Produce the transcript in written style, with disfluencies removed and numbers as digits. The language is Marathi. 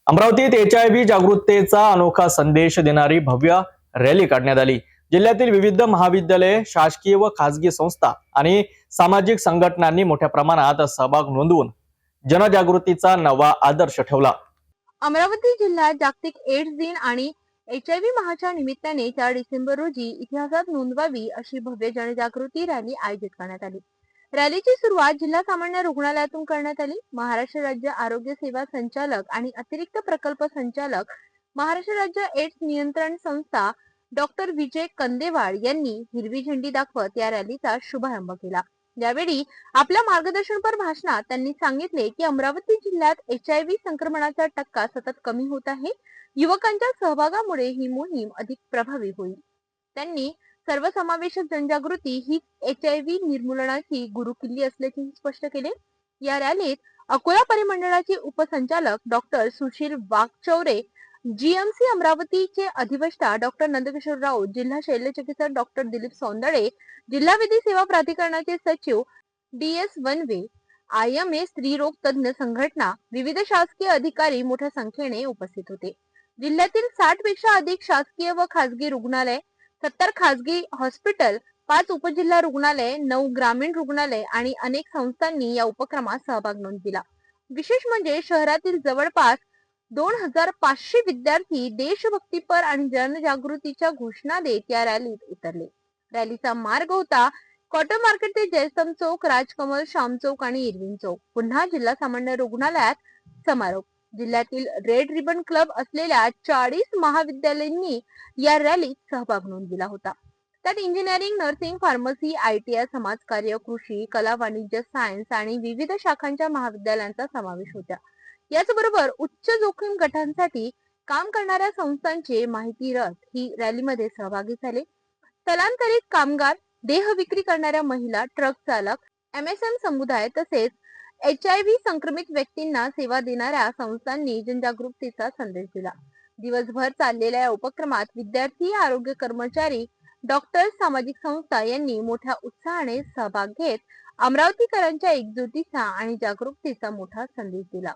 अमरावतीत HIV जागरूकतेचा अनोखा संदेश देणारी भव्य रॅली काढण्यात आली। जिल्ह्यातील विविध महाविद्यालये, शासकीय व खासगी संस्था आणि सामाजिक संघटनांनी मोठ्या प्रमाणात सहभाग नोंदवून जनजागृतीचा नवा आदर्श ठेवला। अमरावती जिल्ह्यात जागतिक एड्स दिन आणि HIV माहाच्या निमित्ताने 4 डिसेंबर रोजी इतिहासात नोंदवावी अशी भव्य जनजागृती रॅली आयोजित करण्यात आली। रॅलीची सुरुवात जिल्हा सामान्य रुग्णालयातून करण्यात आली। महाराष्ट्र राज्य आरोग्य सेवा संचालक आणि अतिरिक्त प्रकल्प संचालक, महाराष्ट्र राज्य एड्स नियंत्रण संस्था डॉक्टर विजय कंदेवाड यांनी हिरवी झेंडी दाखवत या रॅलीचा शुभारंभ केला। यावेळी आपल्या मार्गदर्शनपर भाषणात त्यांनी सांगितले की अमरावती जिल्ह्यात HIV संक्रमणाचा टक्का सतत कमी होत आहे। युवकांच्या सहभागामुळे ही मोहीम अधिक प्रभावी होईल। त्यांनी सर्वसमावेशक जनजागृती ही HIV निर्मूलनाची गुरुकिल्ली असल्याचे स्पष्ट केले। या रॅलीत अकोला परिमंडळाचे उपसंचालक डॉक्टर सुशील वाघचौरे, GMC अमरावतीचे अधिवक्ता डॉक्टर नंदकिशोर राऊत, जिल्हा शल्यचिकित्सक डॉक्टर दिलीप सौंदळे, जिल्हा विधी सेवा प्राधिकरणाचे सचिव DS वनवे, IMA स्त्रीरोग तज्ञ संघटना, विविध शासकीय अधिकारी मोठ्या संख्येने उपस्थित होते। जिल्ह्यातील 60 पेक्षा अधिक शासकीय व खासगी रुग्णालय, 70 खासगी हॉस्पिटल, 5 उपजिल्हा रुग्णालय, 9 ग्रामीण रुग्णालय आणि अनेक संस्थांनी या उपक्रमात सहभाग नोंदविला। विशेष म्हणजे शहरातील जवळपास 2500 विद्यार्थी देशभक्तीपर आणि जनजागृतीच्या घोषणा देत या रॅलीत उतरले। रॅलीचा मार्ग होता कॉटन मार्केट ते जयस्तंभ चौक, राजकमल, श्याम चौक आणि इरविन चौक, पुन्हा जिल्हा सामान्य रुग्णालयात समारोप। जिल्ह्यातील रेड रिबन क्लब असलेल्या 40 महाविद्यालयांनी या रॅलीत सहभाग नोंदविला होता। त्यात इंजिनिअरिंग, नर्सिंग, फार्मसी, ITI, समाजकार्य, कृषी, कला, वाणिज्य, सायन्स आणि विविध शाखांच्या महाविद्यालयांचा समावेश होता। याचबरोबर उच्च जोखीम गटांसाठी काम करणाऱ्या संस्थांचे माहिती रथ ही रॅलीमध्ये सहभागी झाले। स्थलांतरित कामगार, देह विक्री करणाऱ्या महिला, ट्रक चालक, MSM समुदाय तसेच HIV संक्रमित व्यक्तींना सेवा देणाऱ्या संस्थांनी जनजागृतीचा संदेश दिला। दिवसभर चाललेल्या या उपक्रमात विद्यार्थी, आरोग्य कर्मचारी, डॉक्टर्स, सामाजिक संस्था यांनी मोठ्या उत्साहाने सहभाग घेत अमरावतीकरांच्या एकजुटीचा आणि जागरूकतेचा मोठा संदेश दिला।